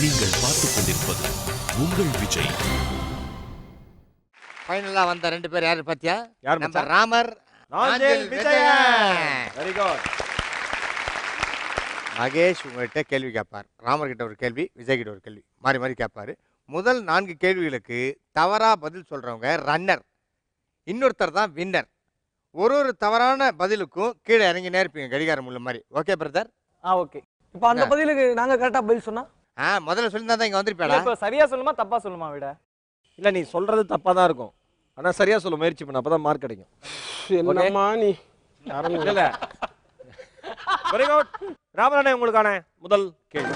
நீங்கள் பார்த்துக் கொண்டிருப்பது உங்கள் விஜய். ஃபைனலா வந்த 2 பேர் யாரு பாத்தியா? யார் நம்ம மச்சான்? ராமர், நாஞ்சில் விஜயன். Very good. மகேஷ் உங்கள்கிட்ட கேள்வி கேட்பார். ராமர் கிட்ட ஒரு கேள்வி, விஜய் கிட்ட ஒரு கேள்வி, மாறி மாறி கேட்பாரு. முதல் 4 கேள்விகளுக்கு தவறா பதில் சொல்றவங்க ரன்னர், இன்னொருத்தர் தான் வின்னர். ஒரு தவறான பதிலுக்கும் கீழே இறங்கினே இருப்பீங்க கடிகாரம் முள்ள மாதிரி. Okay brother? ஓகே. இப்போ அந்த பதிலுக்கு நாங்க கரெக்டா பதில் சொன்னா முதல்ல சொல்லியிருந்தா தான் இங்க வந்திருப்பேடா. இப்போ சரியா சொல்லுமா தப்பா சொல்லுமா விட? இல்ல நீ சொல்றது தப்பா தான் இருக்கும். ஆனா சரியா சொல்ல முயற்சி பண்ண அப்பதான் மார்க் கிடைக்கும். என்னம்மா நீ இல்ல. Very good. ராமராணே உங்களுக்கான முதல் கேள்வி.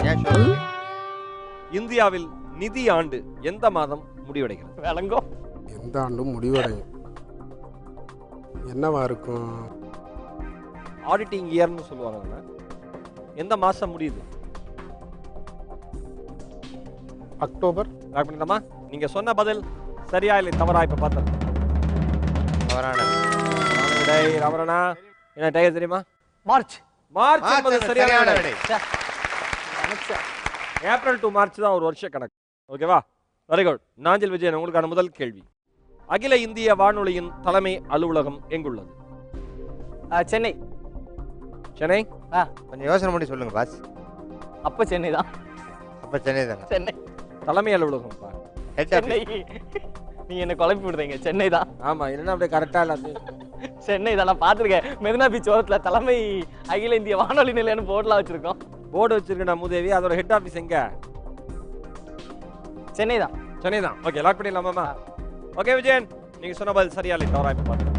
ஏன் சொல்லு? இந்தியாவில் நிதி ஆண்டு எந்த மாதம் முடிவடைகிறது? விளங்கோ. எந்த ஆண்டும் முடிவடையும் என்னவா இருக்கும்? ஆடிட்டிங் இயர்னு சொல்லுவாங்க. எந்த மாசம் முடியுது? அக்டோபர். லாக் பண்ணிடலாமா? நீங்க சொன்ன பதில் சரியா இல்லை தவறா இப்ப பார்த்தோம். தவறான விடை. ராமராணா என்ன டயர் தெரியுமா? மார்ச். மார்ச் என்பது சரியான விடை. நினைச்சேன். ஏப்ரல் டு மார்ச் தான் ஒரு வருஷ கணக்கு. ஓகேவா? Very good. நாஞ்சில் விஜயன் உங்களுக்கான முதல் கேள்வி. அகில இந்திய வானொலியின் தலைமை அலுவலகம் எங்குள்ளது? சென்னை. சென்னை. கொஞ்சம் யோசனை பண்ணி சொல்லுங்க பாஸ். அப்ப சென்னை தான். அப்ப சென்னை தானே சென்னை. தலைமை அலுவலகம் பா. சென்னை. நீங்க என்ன குழப்பி விடுறீங்க. சென்னை தான். ஆமா, என்னன்னா அப்படியே கரெக்டா இல்லாது. சென்னை தான். நான் பாத்துருக்கேன். மெரினா பீச் ஓரத்துல தலைமை அகில இந்திய வானொலி நிலையம்னு போர்டுலாம் வச்சிருக்கோம். போர்டு வச்சிருக்கேன் மூதேவி. அதோட ஹெட் ஆபீஸ் எங்க? சென்னை தான். சென்னை தான். ஓகே, லாக் பண்ணிடலாமா? ஓகே விஜயன், நீங்க சொன்ன பதில் சரியா இல்லை தவறா இப்ப பாருங்க.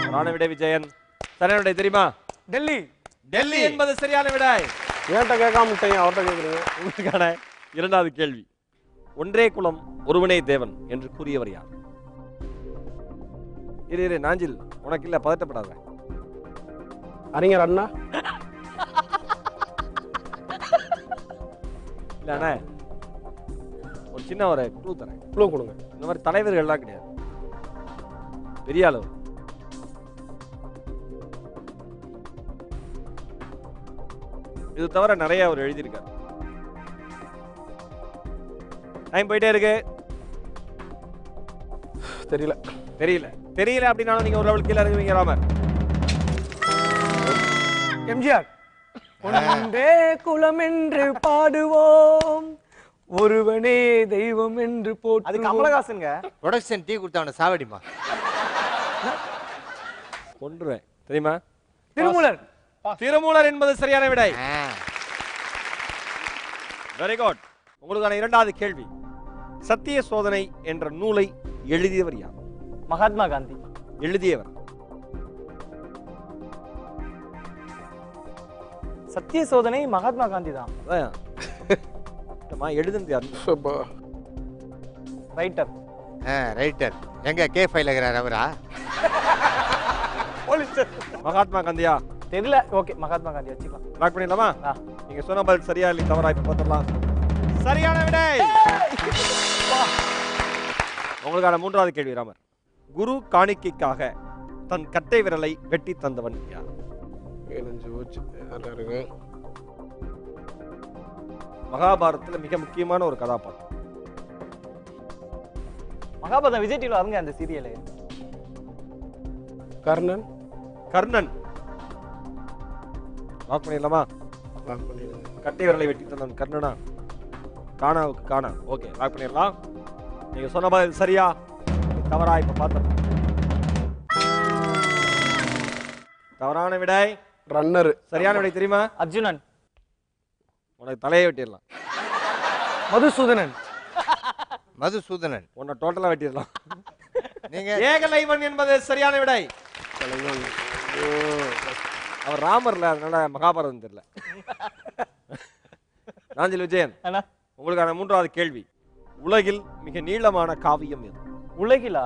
தவறான விடை விஜயன். சரியான விடை தெரியுமா? டெல்லி. டெல்லி என்பது சரியான விடை. ஏன்ட்ட கேட்காம விட்டீங்க, அவர்கிட்ட கேட்குறீங்க. உங்களுக்கான இரண்டாவது கேள்வி. ஒன்றே குலம் ஒருவனே தேவன் என்று கூறியவர் யார்? இரு நாஞ்சில், உனக்கு இல்ல, பதட்டப்படாத. அறிஞர் அண்ணா. இல்ல அண்ணா, ஒரு சின்ன ஒரு க்ளூ தரேன். க்ளூ கொடுங்க. இந்த மாதிரி தலைவர்கள்லாம் கிடையாது, பெரிய அளவு. இது தவிர நிறைய அவர் எழுதியிருக்காரு. டைம் போயிட்டே இருக்கு. தெரியல. தெரியல அப்படின்னாலும் நீங்க ஒரு லெவல் கீழே இறங்குவீங்க. ராமர். எம்ஜிஆர். ஒன்றே குலம் என்று பாடுவோம், ஒருவனே தெய்வம் என்று போட்டு. அது கமலஹாசன்ங்க. Production tea கொடுத்தவன சாவடிமா. கொன்றுவேன் தெரியுமா? திருமூலர் என்பது சரியான விடை. Very good. உங்களுக்கான இரண்டாவது கேள்வி. சத்திய சோதனை என்ற நூலை எழுதியவர் யார்? மகாத்மா காந்தி. எழுதியவர். சத்திய சோதனை மகாத்மா காந்தி தான். எழுதுனது யார்? ரைட்டர். ரைட்டர். எங்க கே ஃபைல் இருக்கிறார் அவரா? மகாத்மா காந்தியா? தெரியல. ஓகே, மகாத்மா காந்தி வச்சுக்கலாம். லாக் பண்ணிடலாமா? நீங்க சொன்ன பதில் சரியா இல்லை தவறா இப்ப பார்த்துடலாம். சரியான விடை. உங்களுக்கான மூன்றாவது கேள்வி. ராமர். குரு காணிக்கைக்காக தன் கட்டை விரலை வெட்டி தந்தவன் யார்? மகாபாரதத்துல மிக முக்கியமான ஒரு கதாபாத்திரம். மகாபாரதம் விஜய் டிவில வருங்க அந்த சீரியல். கர்ணன். லாக் பண்ணிடலாமா? கட்டை விரலை வெட்டி தந்தவன் கர்ணனா? காணாவுக்கு காணா. ஓகே, லாக் பண்ணிடலாம். நீங்க சொன்ன பதில் சரியா தவறா இப்ப பார்த்தோம். தவறான விடை. ரன்னர். சரியான விடை தெரியுமா? அர்ஜுனன். உனக்கு தலையை வெட்டிடலாம். மதுசூதனன். உன்னை டோட்டலா வெட்டிடலாம். நீங்க ஏகலைவன் என்பது சரியான விடை. அவர் ராமர்ல, அதனால மகாபாரதம் தெரியல. நாஞ்சில் விஜயன், உங்களுக்கான மூன்றாவது கேள்வி. உலகில் மிக நீளமான காவியம் எது? உலகிலா?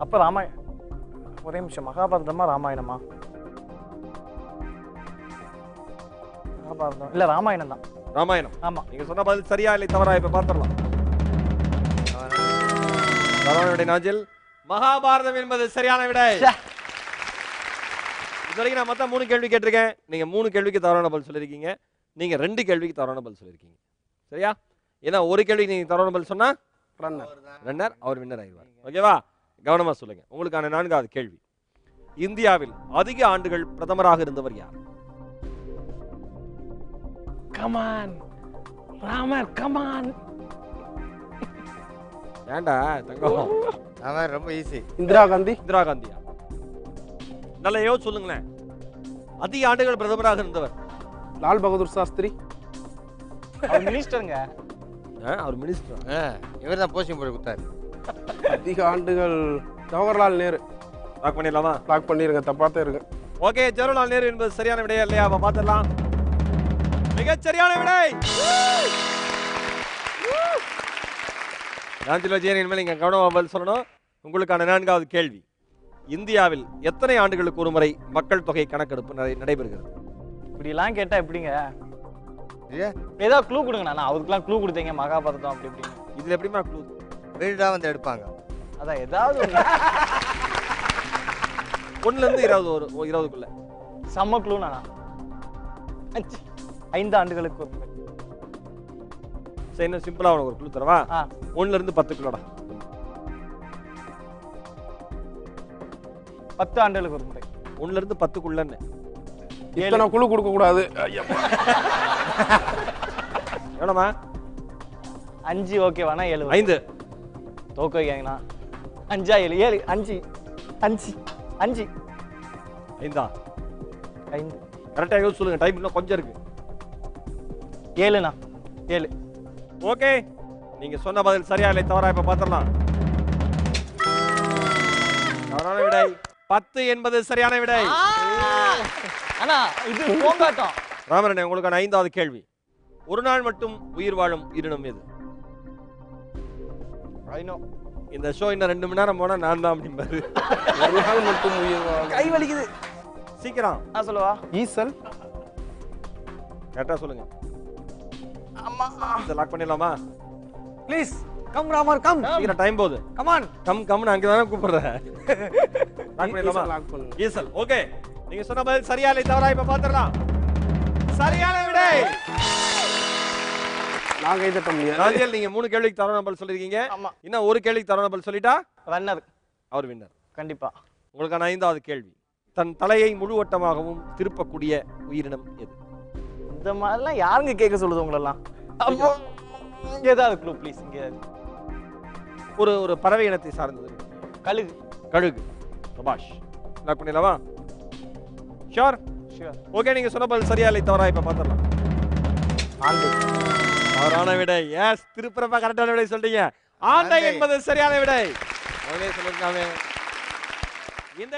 அப்ப ராமாயணம். ஒரே நிமிஷம். மகாபாரதமா ராமாயணமா? மகாபாரதம் இல்ல, ராமாயணம் தான். ராமாயணம். ஆமா. நீங்க சொன்ன பதில் சரியா இல்லை தவறா இப்ப பார்த்துடலாம். நாஞ்சில், மகாபாரதம் என்பது சரியான விடை. இது வரைக்கும் நான் மொத்தம் 3 கேள்வி கேட்டிருக்கேன். நீங்க 3 கேள்விக்கு தவறான பதில் சொல்லியிருக்கீங்க. நீங்க 2 கேள்விக்கு தவறான பதில் சொல்லியிருக்கீங்க. சரியா? ஏன்னா ஒரு கேள்விக்கு நீங்க தவறான பதில் சொன்னா ரன்னர், அவர் வின்னர் ஆயிடுவார். ஓகேவா? கவனமா சொல்லுங்க. உங்களுக்கான 4வது கேள்வி. இந்தியாவில் அதிக ஆண்டுகள் பிரதமராக இருந்தவர் யார்? Come on Ramar come on. ஏண்டா தங்கம்? அவன் ரொம்ப ஈஸி. இந்திரா காந்தி. இந்திரா காந்தியா? நல்ல யோசிச்சு சொல்லுங்களேன். அதிக ஆண்டுகள் பிரதமராக இருந்தவர். லால் பகதூர் சாஸ்திரி. அவர் மினிஸ்டருங்க. அவர் மினிஸ்டர். இவர் தான் போஸ்டிங் போய் கொடுத்தாரு. அதிக ஆண்டுகள் ஜவஹர்லால் நேரு. லாக் பண்ணிடலாமா? லாக் பண்ணிருங்க, தப்பாத்தே இருக்கு. ஓகே, ஜவஹர்லால் நேரு என்பது சரியான விடையா இல்லையா? அப்ப பாத்துடலாம். மிகச் சரியான விடை. ராஞ்சிலோஜியன், இனிமேல் நீங்க கவனமா பதில் சொல்லணும். உங்களுக்கான 4வது கேள்வி. இந்தியாவில் எத்தனை ஆண்டுகளுக்கு ஒரு முறை மக்கள் தொகை கணக்கெடுப்பு நடைபெறுகிறது? இப்படி எல்லாம் கேட்டா எப்படிங்க? இல்லையா? ஏதாவது க்ளூ கொடுங்க. நான் அவருக்குலாம் க்ளூ கொடுத்தீங்க, மகாபாரதம் அப்படி இப்படி. இதுல எப்படிமா க்ளூ? வீடா வந்து எடுப்பாங்க. அதான் ஏதாவது 1ல இருந்து 20க்குள்ள. செம்ம க்ளூ நானா? 5 ஆண்டுகளுக்கு ஒரு முறை. சரி, இன்னும் சிம்பிளா உனக்கு ஒரு க்ளூ தரவா? 1ல இருந்து 10க்குள்ளடா. 10 ஆண்டுகளுக்கு ஒரு முறை. 1ல இருந்து 10க்குள்ளன்னு. இத்தனை குழு கொடுக்க கூடாது. எவ்வளோமா? 5 ஓகேவானா? 7. 5. தோக்க வைக்காங்கண்ணா. 5 7 7 5 5 5 5 5. கரெக்டா யோசிச்சு சொல்லுங்க. டைம் இன்னும் கொஞ்சம் இருக்கு. 7ண்ணா. 7. ஓகே, நீங்க சொன்ன பதில் சரியா இல்லை தவறா இப்ப பாத்திரலாம். தவறான விடை. 10 என்பது சரியான விடை. அண்ணா இது போங்காட்டம். ராமரண்ணே, உங்களுக்கான 5வது கேள்வி. ஒரு நாள் மட்டும் உயிர் வாழும் உயிரினம் எது? இந்த ஷோ இன்னும் 2 மணி நேரம் போனா நான் தான் அப்படிம்பாரு. ஒரு நாள் மட்டும் உயிர் வாழும். கை வலிக்குது. சீக்கிரம் நான் சொல்லவா? ஈசல். கரெக்டா சொல்லுங்க. அம்மா இத லாக் பண்ணிடலாமா? Please come Ramar come. சீக்கிரம், டைம் போகுது. Come on. கம்னு அங்க தானே கூப்பிடுறேன். லாக் பண்ணிடலாமா? லாக் பண்ணுங்க. ஈசல். ஓகே, நீங்க சொன்ன பதில் சரியா இல்லை தவறா இப்ப பாத்துறலாம். சரியான விடை. நான் கை தட்ட முடியாது. ராஜேல், நீங்க 3 கேள்விக்கு தவறான பதில் சொல்லிருக்கீங்க. ஆமா. இன்னும் ஒரு கேள்விக்கு தவறான பதில் சொல்லிட்டா ரன்னர் அவர் வின்னர். கண்டிப்பா. உங்களுக்கான 5வது கேள்வி. தன் தலையை முழுவட்டமாகவும் திருப்பக்கூடிய உயிரினம் எது? இந்த மாதிரிலாம் யாருங்க கேட்க சொல்லுது உங்களெல்லாம்? அப்போ ஏதாவது க்ளூ ப்ளீஸ். இங்கே ஒரு பறவை இனத்தை சார்ந்தது. கழுகு. கழுகு. சபாஷ். லாக் பண்ணிடலாமா? ஷூர். ஷூர். ஓகே, நீங்க சொன்ன பதில் சரியா இல்லை தவறா இப்ப பாத்துறலாம். ஆண்டு. தவறான விடை. எஸ், திருப்பரப்பா கரெக்டான விடை சொல்றீங்க. ஆண்டை என்பது சரியான விடை. அவளே சொல்லிருக்காங்க. இந்த